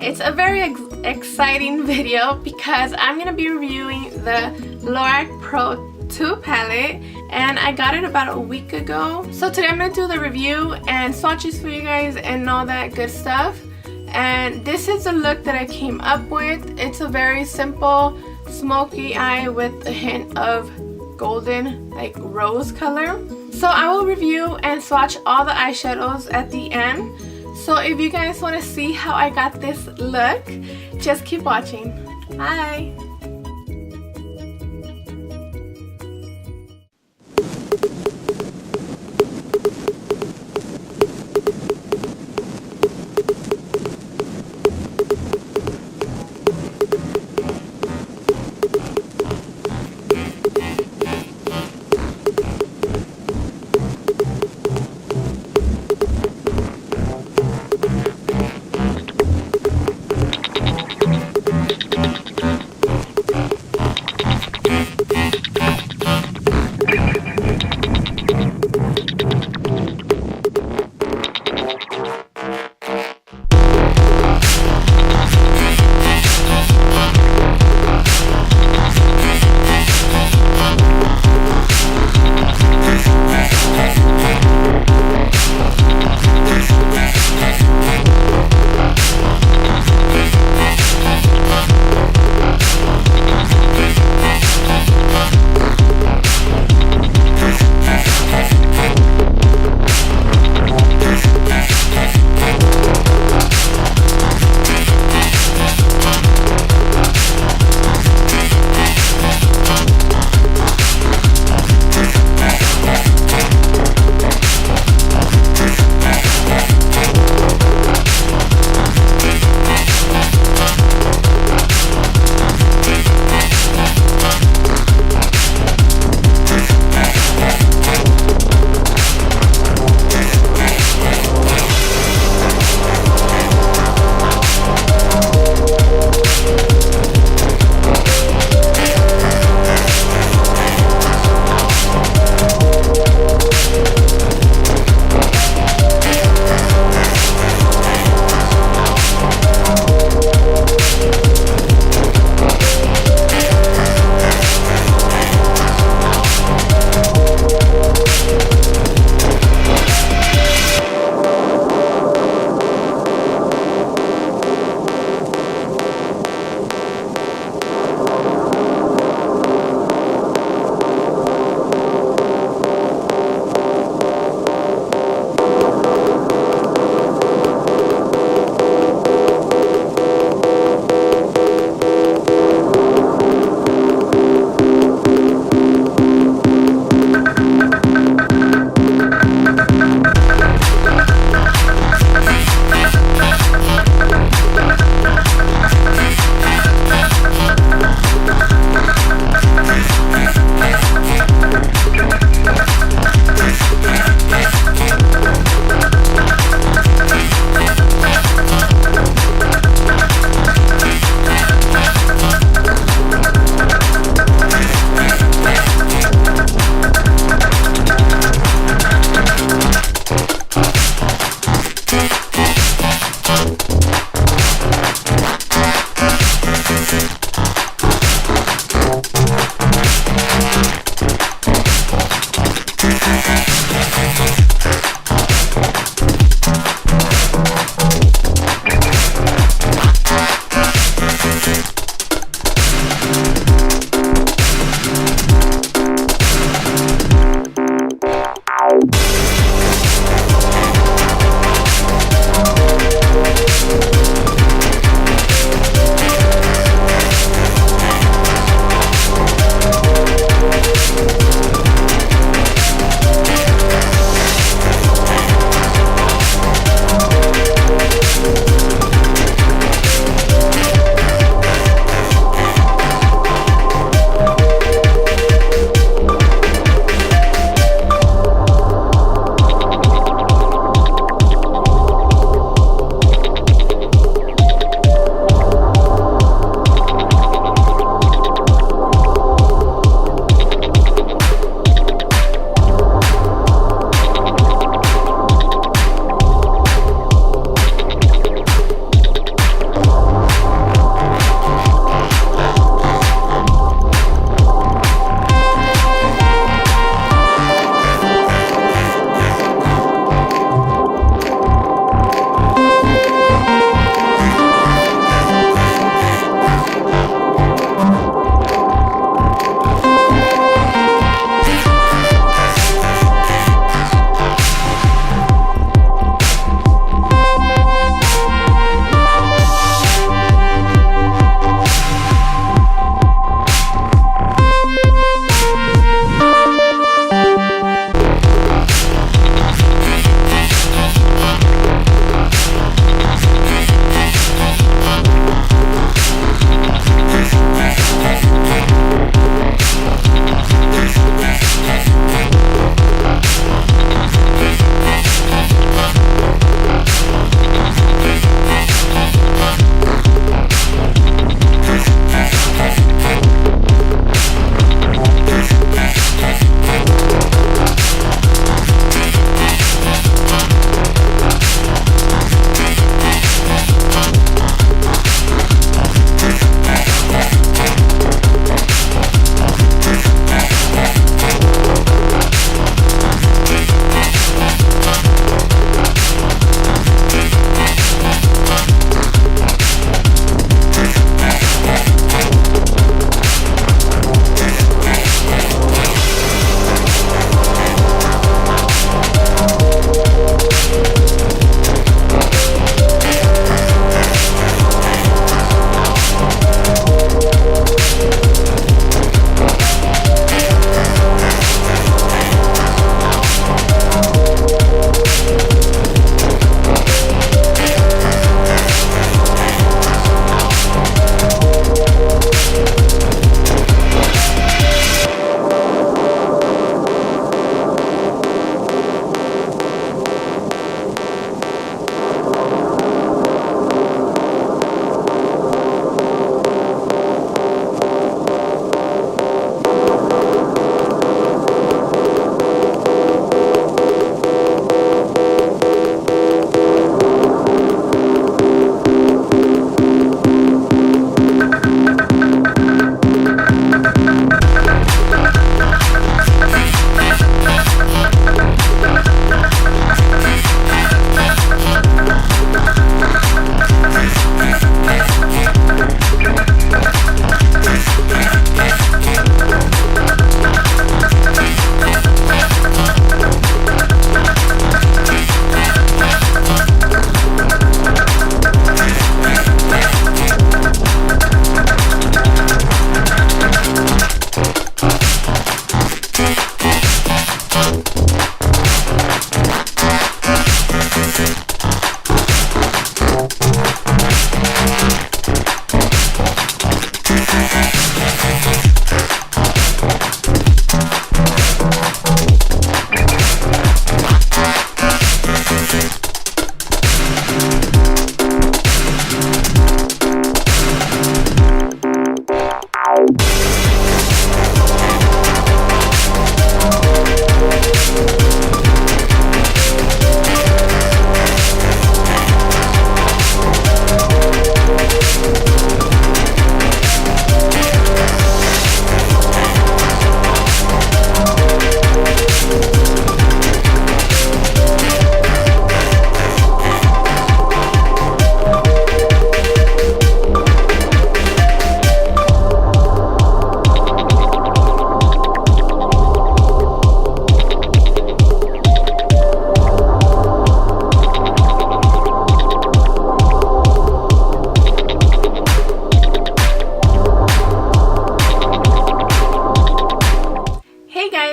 It's a very exciting video because I'm going to be reviewing the Lorac Pro 2 palette, and I got it about a week ago. So today I'm going to do the review and swatches for you guys and all that good stuff. And this is the look that I came up with. It's a very simple smoky eye with a hint of golden, like rose color. So I will review and swatch all the eyeshadows at the end. So if you guys want to see how I got this look, just keep watching. Bye!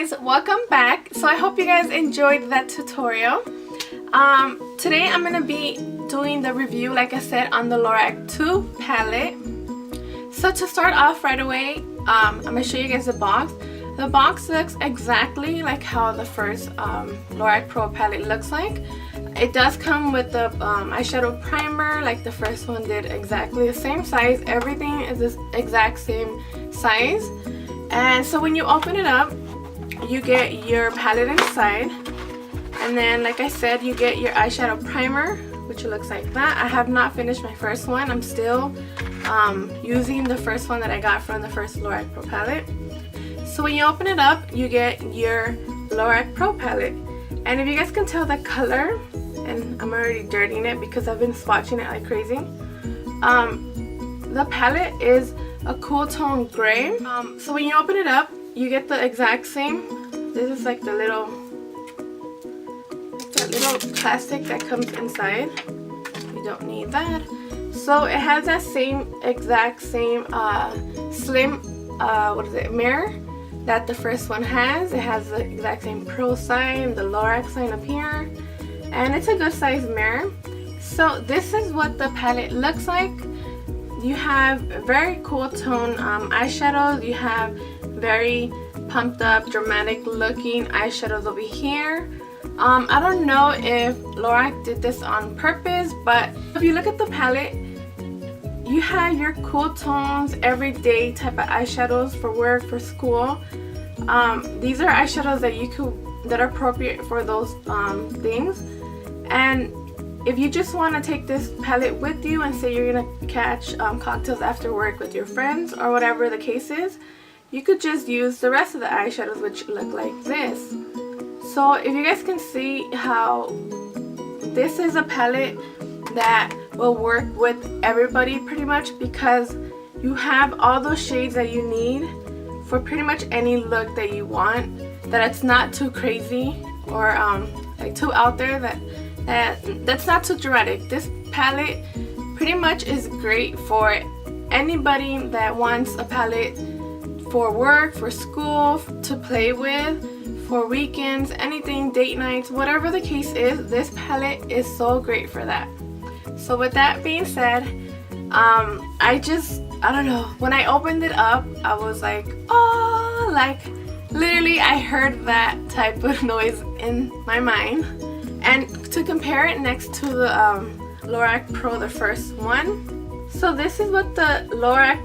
guys, welcome back. So I hope you guys enjoyed that tutorial. Today I'm gonna be doing the review, like I said, on the Lorac 2 palette. So to start off right away, I'm gonna show you guys the box. The box looks exactly like how the first Lorac Pro palette looks like. It does come with the eyeshadow primer, like the first one did, exactly the same size. Everything is the exact same size. And so when you open it up, you get your palette inside. And then, like I said, you get your eyeshadow primer, which looks like that. I have not finished my first one. I'm still using the first one that I got from the first Lorac Pro palette. So when you open it up, you get your Lorac Pro palette. And if you guys can tell the color, and I'm already dirtying it because I've been swatching it like crazy. The palette is a cool tone gray. So when you open it up, you get the exact same. This is like the little plastic that comes inside. You don't need that. So it has that exact same slim mirror that the first one has. It has the exact same Pro sign, the Lorac sign up here, and it's a good size mirror. So this is what the palette looks like. You have very cool tone eyeshadows. You have very pumped up, dramatic looking eyeshadows over here. I don't know if Lorac did this on purpose, but if you look at the palette, you have your cool tones, everyday type of eyeshadows for work, for school. These are eyeshadows that are appropriate for those things. And if you just want to take this palette with you and say you're gonna catch cocktails after work with your friends or whatever the case is, you could just use the rest of the eyeshadows, which look like this. So if you guys can see how this is a palette that will work with everybody pretty much, because you have all those shades that you need for pretty much any look that you want, that it's not too crazy or like too out there, that's not too dramatic. This palette pretty much is great for anybody that wants a palette for work, for school, to play with, for weekends, anything, date nights, whatever the case is. This palette is so great for that. So with that being said, I don't know, when I opened it up, I was like, oh, like literally I heard that type of noise in my mind. And to compare it next to the Lorac Pro, the first one. So this is what the Lorac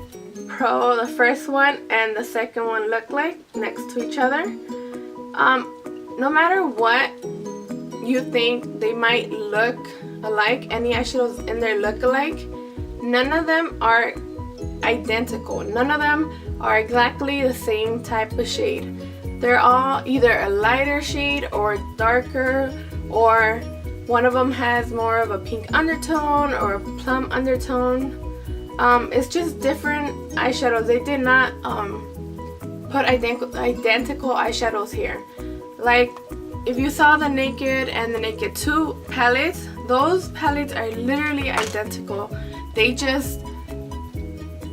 Pro, the first one, and the second one look like next to each other. No matter what you think they might look alike, any eyeshadows in there look alike, none of them are identical. None of them are exactly the same type of shade. They're all either a lighter shade or darker, or one of them has more of a pink undertone or a plum undertone. It's just different eyeshadows. They did not put identical eyeshadows here. Like if you saw the Naked and the Naked 2 palettes, those palettes are literally identical. They just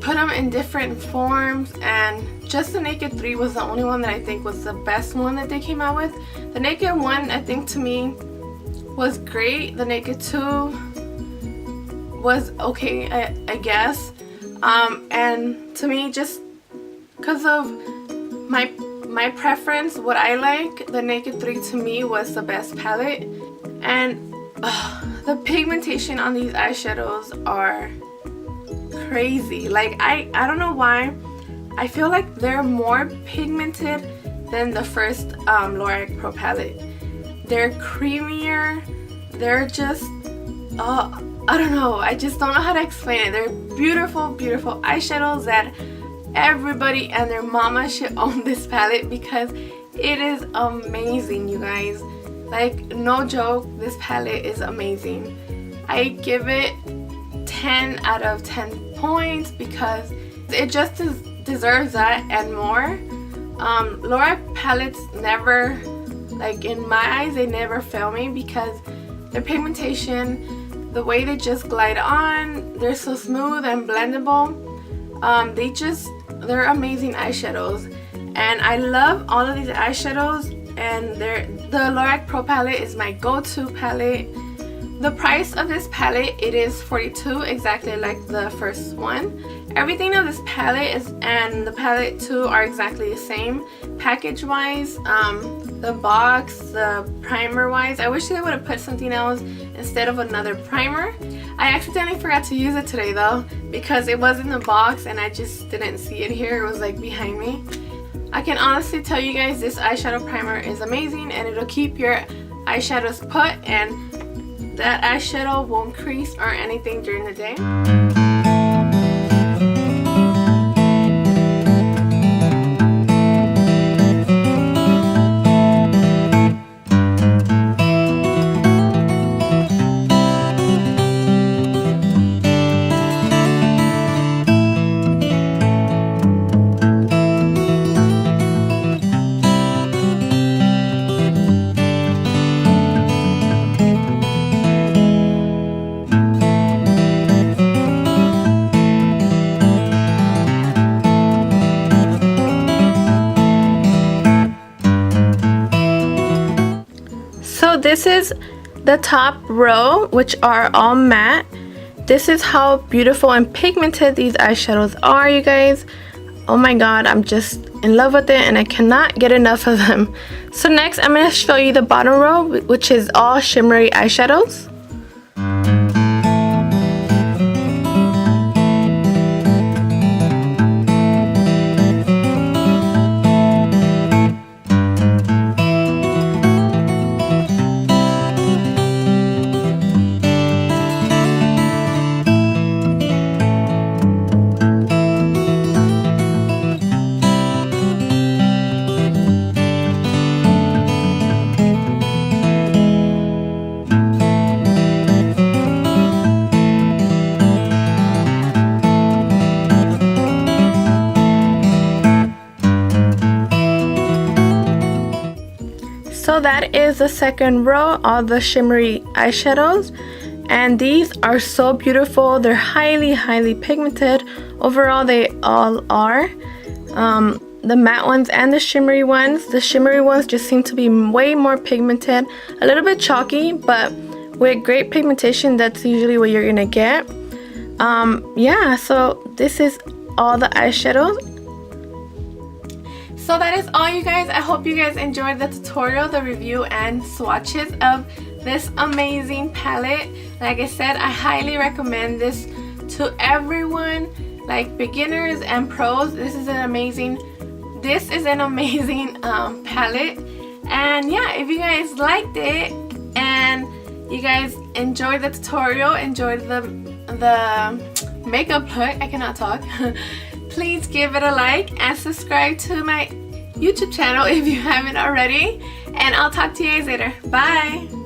put them in different forms, and just the Naked 3 was the only one that I think was the best one that they came out with. The Naked 1, I think, to me was great. The Naked 2 was okay, I guess. And to me, just because of my preference, what I like, the Naked 3 to me was the best palette. And the pigmentation on these eyeshadows are crazy. Like I don't know why, I feel like they're more pigmented than the first Lorac Pro palette. They're creamier. They're just I don't know, I just don't know how to explain it. They're beautiful, beautiful eyeshadows that everybody and their mama should own this palette, because it is amazing, you guys. Like, no joke, this palette is amazing. I give it 10 out of 10 points because it just deserves that and more. Lorac palettes never, like in my eyes, they never fail me because their pigmentation, the way they just glide on, they're so smooth and blendable. They're amazing eyeshadows. and I love all of these eyeshadows, and the Lorac Pro palette is my go-to palette. The price of this palette, it is $42, exactly like the first one. Everything of this palette and the palette too are exactly the same package wise. The box, the primer wise, I wish they would have put something else instead of another primer. I accidentally forgot to use it today though, because it was in the box and I just didn't see it here. It was like behind me. I can honestly tell you guys this eyeshadow primer is amazing, and it'll keep your eyeshadows put, and that eyeshadow won't crease or anything during the day. So this is the top row, which are all matte. This is how beautiful and pigmented these eyeshadows are, you guys. Oh my god, I'm just in love with it and I cannot get enough of them. So next I'm going to show you the bottom row, which is all shimmery eyeshadows. So that is the second row, all the shimmery eyeshadows, and these are so beautiful. They're highly pigmented. Overall they all are, the matte ones and the shimmery ones. The shimmery ones just seem to be way more pigmented, a little bit chalky, but with great pigmentation that's usually what you're gonna get. Yeah, so this is all the eyeshadows. So that is all, you guys. I hope you guys enjoyed the tutorial, the review, and swatches of this amazing palette. Like I said, I highly recommend this to everyone, like beginners and pros. This is an amazing palette. And yeah, if you guys liked it and you guys enjoyed the tutorial, enjoyed the makeup look, I cannot talk. Please give it a like and subscribe to my YouTube channel if you haven't already. And I'll talk to you guys later. Bye!